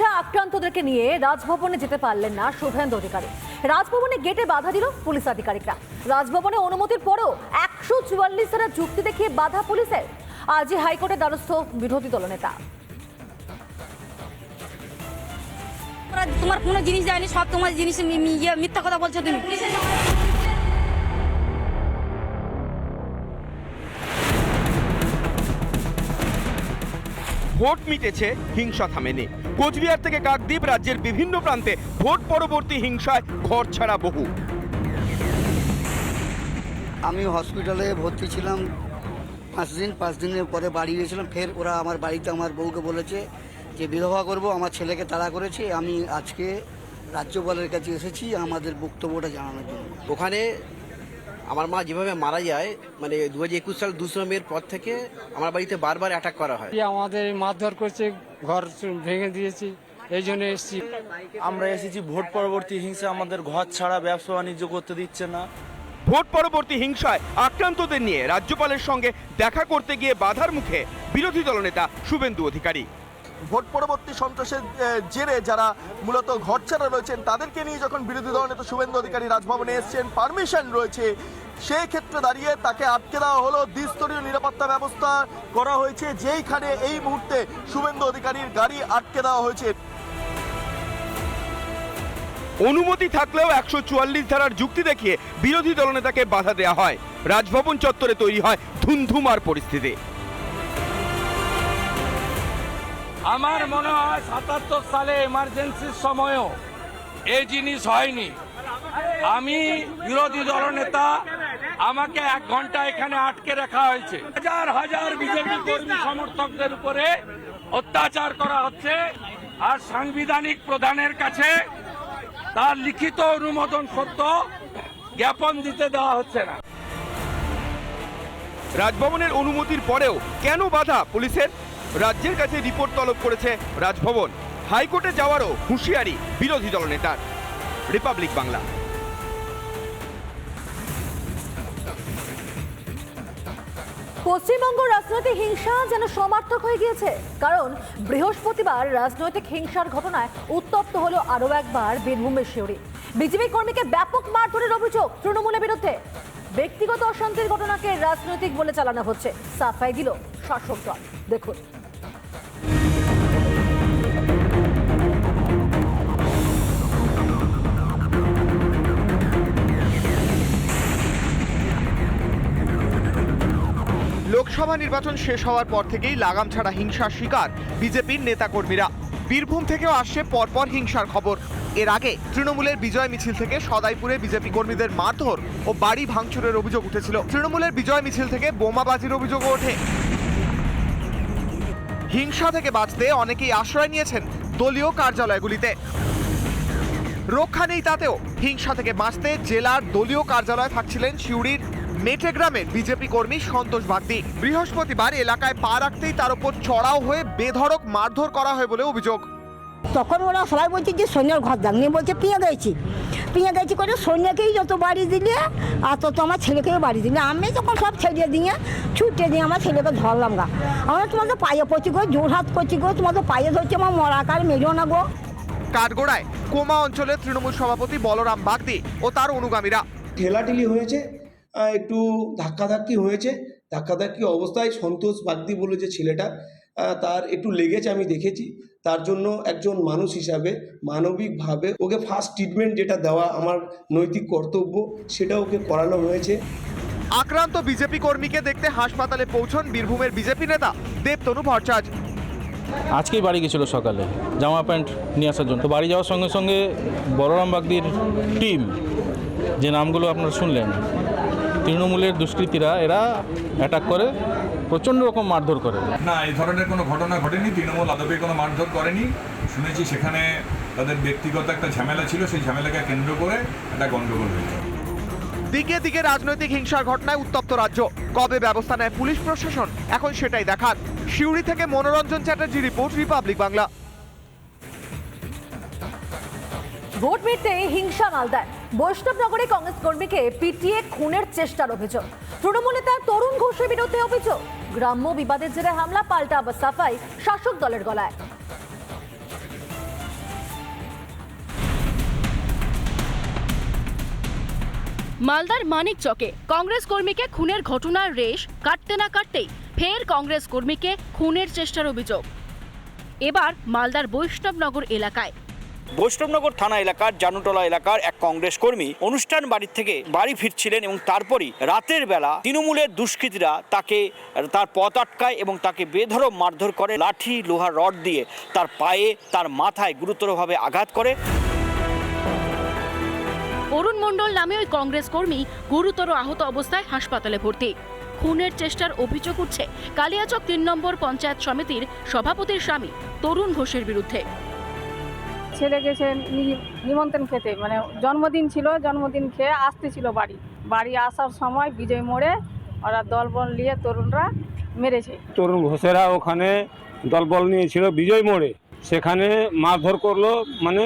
হিংসা আক্রান্তদেরকে নিয়ে রাজভবনে যেতে পারলেন না শুভেন্দু অধিকারী। রাজভবনে গেটে বাধা দিল পুলিশ আধিকারিকরা। রাজভবনে অনুমতির পরেও 144 ধারা যুক্তি দেখিয়ে বাধা পুলিশের। আজই হাইকোর্টের দ্বারস্থ বিরোধী দলনেতা। তোমার কোনো জিনিস যায়নি, সব তোমার জিনিস মিথ্যা কথা বলছো তুমি। ভোট মিটেছে, হিংসা থামেনি। কোচবিহার থেকে কাকদ্বীপ, রাজ্যের বিভিন্ন প্রান্তে ভোট পরবর্তী হিংসায় ঘর ছাড়া বহু। আমি হসপিটালে ভর্তি ছিলাম 5 দিনের পরে বাড়ি গিয়েছিলাম। ফের ওরা আমার বাড়িতে আমার বউকে বলেছে যে বিধবা করব, আমার ছেলেকে তাড়া করেছে। আমি আজকে রাজ্যপালের কাছে এসেছি আমাদের বক্তব্যটা জানানোর জন্য। ওখানে আমার মা যেভাবে মারা যায়, মানে 2021 সাল 2 মের পর থেকে আমার বাড়িতে বারবার অ্যাটাক করা হয়। আমাদের মারধর করছে, ঘর ভেঙে দিয়েছি, এই জন্য এসেছি। আমরা এসেছি ভোট পরবর্তী হিংসা, আমাদের ঘর ছাড়া ব্যবসা বাণিজ্য করতে দিচ্ছে না। ভোট পরবর্তী হিংসায় আক্রান্তদের নিয়ে রাজ্যপালের সঙ্গে দেখা করতে গিয়ে বাধার মুখে বিরোধী দলনেতা শুভেন্দু অধিকারী। ভোট পরবর্তী সন্ত্রাসের জেরে যারা মূলত ঘরছাড়া রয়েছেন তাদেরকে নিয়ে যখন বিরোধী দলনেতা শুভেন্দু অধিকারী রাজভবনে এসেছেন, পারমিশন রয়েছে, সেই ক্ষেত্রে দাঁড়িয়ে তাকে আটকে দেওয়া হলো। দ্বিস্তরীয় নিরাপত্তা ব্যবস্থা করা হয়েছে, যেইখানে এই মুহূর্তে শুভেন্দু অধিকারীর গাড়ি আটকে দেওয়া হয়েছে। অনুমতি থাকলেও 144 ধারার যুক্তি দেখিয়ে বিরোধী দলনেতাকে বাধা দেওয়া হয়। রাজভবন চত্বরে তৈরি হয় ধুন্ধুমার পরিস্থিতি। আমার মনে হয় 77 সালে এমার্জেন্সির সময়ও এই জিনিস হয়নি। আমি বিরোধী দলনেতা, আমাকে 1 ঘন্টা এখানে আটকে রাখা হয়েছে। হাজার হাজার বিজেপি কর্মী সমর্থকদের উপরে অত্যাচার করা হচ্ছে, আর সাংবিধানিক প্রধানের কাছে তার লিখিত অনুমোদন সত্য জ্ঞাপন দিতে দেওয়া হচ্ছে না। রাজভবনের অনুমতির পরেও কেন বাধা পুলিশের? রাজ্যের কাছে রিপোর্ট তলব করেছে রাজভবন। হাইকোর্টে যাওয়ারও হুঁশিয়ারি বিরোধী দলনেতার। রিপাবলিক বাংলা। পশ্চিমবঙ্গ রাজনৈতিক হিংসা যেন সমার্থক হয়ে গিয়েছে, কারণ বৃহস্পতিবার রাজনৈতিক হিংসার ঘটনায় উত্তপ্ত হলো আরও একবার বীরভূমের সিউড়ি। বিজেপি কর্মীকে ব্যাপক মারধরের অভিযোগ তৃণমূলের বিরুদ্ধে। ব্যক্তিগত অশান্তির ঘটনাকে রাজনৈতিক বলে চালানো হচ্ছে, সাফাই দিল শাসক দল। দেখুন। লোকসভা নির্বাচন শেষ হওয়ার পর থেকেই লাগাম ছাড়া হিংসার শিকার বিজেপির নেতাকর্মীরা। বীরভূম থেকেও আসছে পরপর হিংসার খবর। এর আগে তৃণমূলের বিজয় মিছিল থেকে সদাইপুরে বিজেপি কর্মীদের মারধর ও বাড়ি ভাঙচুরের অভিযোগ উঠেছিল। তৃণমূলের বিজয় মিছিল থেকে বোমাবাজির অভিযোগও ওঠে। হিংসা থেকে বাঁচতে অনেকেই আশ্রয় নিয়েছেন দলীয় কার্যালয়গুলিতে। রক্ষা নেই তাতেও হিংসা থেকে বাঁচতে জেলার দলীয় কার্যালয়ে থাকছিলেন সিউড়ির মেটে গ্রামের বিজেপি কর্মী সন্তোষ বাগদি। বৃহস্পতিবার এলাকায় পা রাখতেই তার উপর চড়াও হয়ে বেধড়ক মারধর করা হয় বলে অভিযোগ। তখন ওরা সবাই বলছে যে সৈন্যর ঘর দাগ নিয়ে বলছে পিঁয়ে গেছি করে সৈন্যকেই যত বাড়ি দিলে আর তত আমার ছেলেকেও বাড়ি দিলে। আমি তখন সব ছেড়ে দিয়ে ছুটে দিয়ে আমার ছেলেকে ধরলাম গা। আমরা তোমাদের পায়ে পড়ছি গো, জোর হাত করছি গো, তোমাদের পায়ে ধরছি, আমার মরাকার মেরো না গো। কাঠগোড়ায় কোমা অঞ্চলের তৃণমূল সভাপতি বলরাম বাগদি ও তার অনুগামীরা ঠেলাঠেলি হয়েছে, একটু ধাক্কাধাক্কি হয়েছে। ধাক্কাধাক্কি অবস্থায় সন্তোষ বাগদি বলে যে ছেলেটা, তার একটু লেগেছে, আমি দেখেছি। তার জন্য একজন মানুষ হিসাবে মানবিকভাবে ওকে ফার্স্ট ট্রিটমেন্ট যেটা দেওয়া আমার নৈতিক কর্তব্য, সেটা ওকে করানো হয়েছে। আক্রান্ত বিজেপি কর্মীকে দেখতে হাসপাতালে পৌঁছন বীরভূমের বিজেপি নেতা দেবতনু ভট্টাচার্য। আজকেই বাড়ি গেছিল সকালে জামা প্যান্ট নিয়ে আসার জন্য। তো বাড়ি যাওয়ার সঙ্গে সঙ্গে বলরাম বাগদির টিম, যে নামগুলো আপনারা শুনলেন, তৃণমূলের দুষ্কৃতীরা এরা অ্যাটাক করে, প্রচণ্ড রকম মারধর করে। না, এই ধরনের কোনো ঘটনা ঘটেনি। তৃণমূল আদপে কোনো মারধর করেনি। শুনেছি সেখানে তাদের ব্যক্তিগত একটা ঝামেলা ছিল, সেই ঝামেলাকে কেন্দ্র করে একটা গণ্ডগোল হয়েছে। দিকে দিকে রাজনৈতিক হিংসার ঘটনায় উত্তপ্ত রাজ্য। কবে ব্যবস্থা নেয় পুলিশ প্রশাসন, এখন সেটাই দেখার। সিউড়ি থেকে মনোরঞ্জন চ্যাটার্জি রিপোর্ট, রিপাবলিক বাংলা। ভোট মিটতে হিংসা মালদায় বৈষ্ণবনগরে কংগ্রেস কর্মীকে পিটিয়ে খুনের চেষ্টার অভিযোগ। তৃণমূল নেতা তরুণ ঘোষের বিরুদ্ধে অভিযোগ। গ্রাম্য বিবাদের জেরে হামলা, পাল্টা আবার সাফাই শাসক দলের গলায়। মালদার মানিকচকে কংগ্রেস কর্মীকে খুনের ঘটনার রেশ কাটতে না কাটতেই ফের কংগ্রেস কর্মীকে খুনের চেষ্টার অভিযোগ। এবার মালদার বৈষ্ণবনগর এলাকায়। বৈষ্ণবনগর থানা এলাকার জানুটলা এলাকার এক কংগ্রেস কর্মী অনুষ্ঠান বাড়ি থেকে বাড়ি ফিরছিলেন এবং তারপরই রাতের বেলা তৃণমূলের দুষ্কৃতীরা তার পথ আটকায় এবং তাকে বেধড়ক মারধর করে, লাঠি লোহার রড দিয়ে তার পায়ে তার মাথায় গুরুতরভাবে আঘাত করে। অরুণ মণ্ডল নামে ওই কংগ্রেস কর্মী গুরুতর আহত অবস্থায় হাসপাতালে ভর্তি। খুনের চেষ্টার অভিযোগ উঠছে কালিয়াচক ৩ নম্বর পঞ্চায়েত সমিতির সভাপতির স্বামী তরুণ ঘোষের বিরুদ্ধে। ছেলে গেছে নিমন্ত্রণ খেতে, মানে জন্মদিন ছিল, জন্মদিন খেয়ে আসতেছিল বাড়ি আসার সময় বিজয় মোড়ে ওরা দলবল নিয়ে তরুণরা মেরেছে। তরুণ ঘোষেরা ওখানে দলবল নিয়েছিল বিজয় মোড়ে, সেখানে মারধর করলো, মানে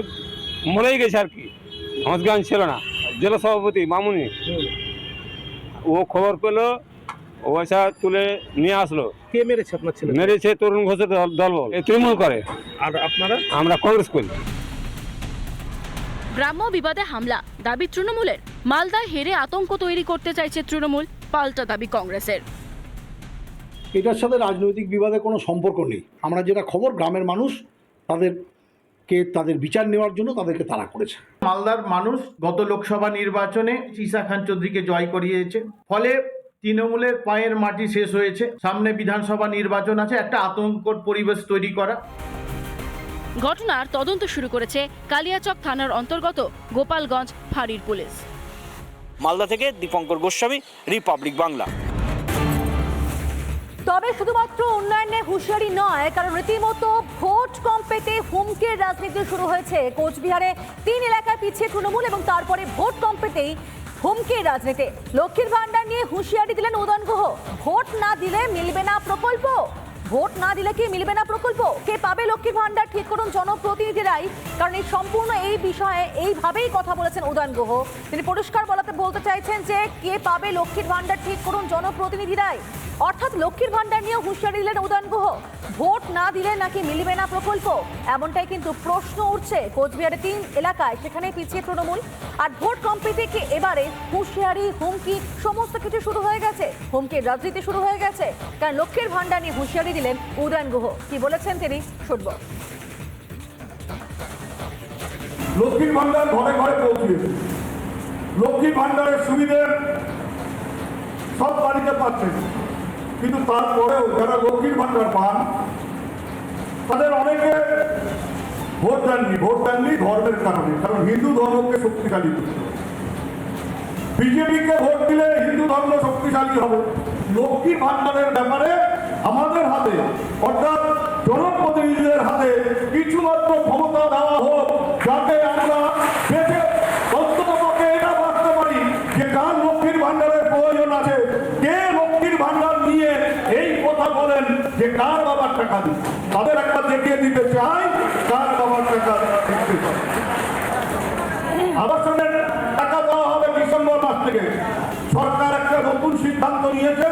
মরেই গেছে আর কি। হসগান ছিল না, জেলা সভাপতি মামুনি, ও খবর পেলো, ও এসা তুলে নিয়ে আসলো। কে মেরেছে আপনার ছেলে? মেরেছে তরুণ ঘোষের দলবল, তৃণমূল করে। আর আপনারা? আমরা কংগ্রেস করি। গ্রাম্য বিবাদে হামলা, দাবি তৃণমূলের। মালদায় হেরে আতঙ্ক তৈরি করতে চাইছে তৃণমূল, পাল্টা দাবি কংগ্রেসের। এটার সাথে রাজনৈতিক বিবাদে কোনো সম্পর্ক নেই। আমরা যেটা খবর, গ্রামের মানুষ তাদের বিচার নেওয়ার জন্য তাদেরকে তাড়া করেছে। মালদার মানুষ গত লোকসভা নির্বাচনে ঈসা খান চৌধুরীকে জয় করিয়েছে, ফলে তৃণমূলের পায়ের মাটি শেষ হয়েছে। সামনে বিধানসভা নির্বাচন আছে, একটা আতঙ্কর পরিবেশ তৈরি করা। ঘটনার তদন্ত শুরু করেছে কালিয়াচক থানার অন্তর্গত গোপালগঞ্জ ফাঁড়ির পুলিশ। মালদা থেকে দীপঙ্কর গোস্বামী, রিপাবলিক বাংলা। তবে শুধুমাত্র উন্নয়নে হুঁশিয়ারি নয়, কারণ রীতিমতো ভোট কম পেতে হুমকির রাজনীতি শুরু হয়েছে কোচবিহারে। 3 এলাকায় পিছিয়ে তৃণমূল এবং তারপরে ভোট কম পেতেই হুমকির রাজনীতি। লক্ষ্মীর ভান্ডার নিয়ে হুঁশিয়ারি দিলেন উদয়ন গুহ। ভোট না দিলে মিলবে না প্রকল্প। ভোট না দিলে কি মিলবে না প্রকল্প? কে পাবে লক্ষ্মীর ভান্ডার ঠিক করুন জনপ্রতিনিধিরাই। কারণ এই সম্পূর্ণ এই বিষয়ে এইভাবেই কথা বলেছেন উদয়ন গুহ। তিনি পরিষ্কার বলতে চাইছেন যে কে পাবে লক্ষ্মীর ভান্ডার ঠিক করুন জনপ্রতিনিধিরাই। অর্থাৎ লক্ষ্মীর ভান্ডার নিয়ে হুঁশিয়ারি দিলেন উদয়ন গুহ। ভোট না দিলে নাকি মিলবে না প্রকল্প, এমনটাই কিন্তু প্রশ্ন উঠছে কোচবিহারের 3 এলাকায়, সেখানে পিছিয়ে তৃণমূল। আর ভোট কম পেতে কি এবারে হুঁশিয়ারি, হুমকি সমস্ত কিছু শুরু হয়ে গেছে, হুমকির রাজনীতি শুরু হয়ে গেছে। কারণ লক্ষ্মীর ভান্ডার নিয়ে হুঁশিয়ারি দিলেন উদয়ন গুহ। কি বলেছেন তিনি শুনব। লক্ষ্মীর ভান্ডার ঘরে ঘরে পৌঁছে, লক্ষ্মীর ভান্ডারের সুবিধে সব বাড়িতে পাচ্ছেন, কিন্তু তারপরেও যারা লক্ষ্মীর ভান্ডার পান তাদের অনেকে ভোট দেননি ধর্মের কারণে, কারণ হিন্দু ধর্মকে শক্তিশালী করছে। বিজেপিকে ভোট দিলে হিন্দু ধর্ম শক্তিশালী হবে। লক্ষ্মীর ভান্ডারের ব্যাপারে আমাদের হাতে, অর্থাৎ জনপ্রতিনিধিদের হাতে কিছুমাত্র ক্ষমতা দেওয়া হোক, যাতে আমরা বেঁচে অন্ততপক্ষে এটা ভাবতে পারি যে কার লক্ষ্মীর ভান্ডারের প্রয়োজন আছে, কে লক্ষ্মীর ভান্ডার নিয়ে এই কথা বলেন যে কার বাবার টাকা দিন। তাদের একটা দেখিয়ে দিতে চাই কার বাবার টাকা দিতে চাই। আবাসনের টাকা দেওয়া হবে ডিসেম্বর মাস থেকে। সরকার একটা নতুন সিদ্ধান্ত নিয়েছে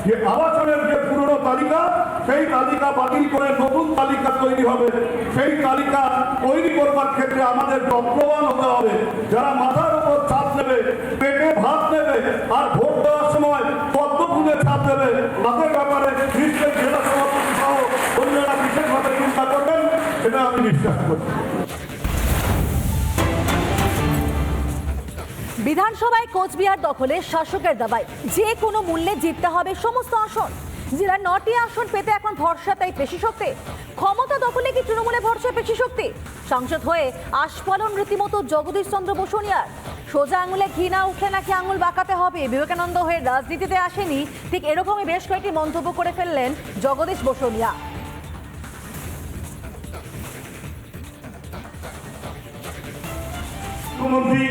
যে আবাসনের যে পুরনো তালিকা, সেই তালিকা বাতিল করে নতুন তালিকা তৈরি হবে। সেই তালিকা তৈরি করবার ক্ষেত্রে আমাদের যত্নবান হতে হবে। যারা মাথার উপর ছাপ নেবে, পেটে ভাত নেবে, আর ভোট দেওয়ার সময় পদ্ম ফুলে ছাপ দেবে, তাদের ব্যাপারে নিশ্চয়ই জেলা সভাপতি সহ অন্যরা বিশেষভাবে চিন্তা করবেন, এটা আমি বিশ্বাস করি। বিধানসভায় কোচবিহার দখলে শাসকের দাবায় যে কোনো মূল্যে জিততে হবে সমস্ত আসন। জেলার 9টি আসন পেতে এখন ভরসা তাই পেশি শক্তি। ক্ষমতা দখলে কি তৃণমূলে ভরসা পেশি শক্তি? সাংসদ হয়ে আস্ফালন রীতিমতো জগদীশ চন্দ্র বসুনিয়ার। সোজা আঙুলে ঘি না উঠলে নাকি আঙুল বাঁকাতে হবে। বিবেকানন্দ হয়ে রাজনীতিতে আসেনি, ঠিক এরকমই বেশ কয়েকটি মন্তব্য করে ফেললেন জগদীশ বসুনিয়া। মুখ্যমন্ত্রী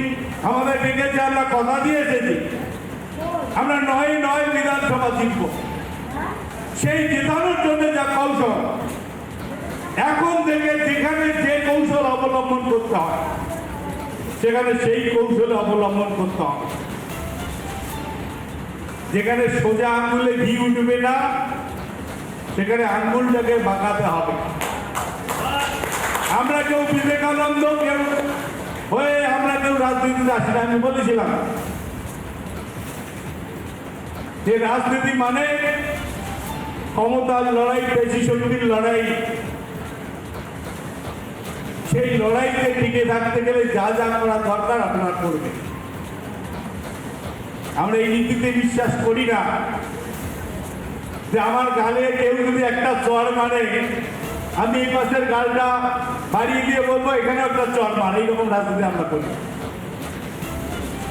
আমাদের ডেকেছে, আমরা কথা দিয়ে এসেছি আমরা 9 বিধানসভা জিতব। সেই জেতানোর জন্য যা কৌশল, এখন থেকে যেখানে যে কৌশল অবলম্বন করতে হয় সেখানে সেই কৌশল অবলম্বন করতে হবে। যেখানে সোজা আঙ্গুলে ঘি উঠবে না, সেখানে আঙ্গুলটাকে বাঁকাতে হবে। আমরা কেউ বিবেকানন্দ কেউ হয়ে আমরা কেউ রাজনীতিতে আসি না। আমি বলেছিলাম যে রাজনীতি মানে ক্ষমতার লড়াই, পেশি শক্তির লড়াই। সেই লড়াইতে টিকে থাকতে গেলে যা যা করা দরকার আপনারা করবেন। আমরা এই নীতিতে বিশ্বাস করি না যে আমার গালে কেউ যদি একটা চর মারে আমি এই পাশের গালটা বাড়িয়ে দিয়ে বলবো এখানে একটা চর মারে, এইরকম রাজনীতি আমরা করি।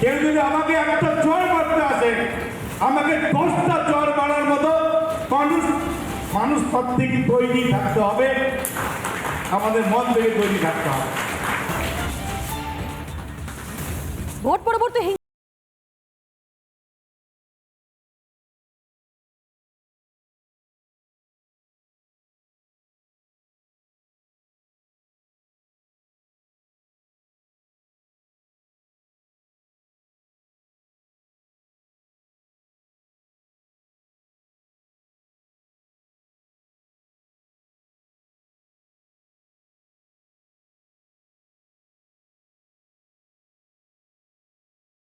কেউ যদি আমাকে একটা চর মারতে আসে, আমাকে 10টা চর মারার মতো মানুষ থেকে তৈরি থাকতে হবে, আমাদের মন থেকে তৈরি থাকতে হবে। ভোট পরবর্তী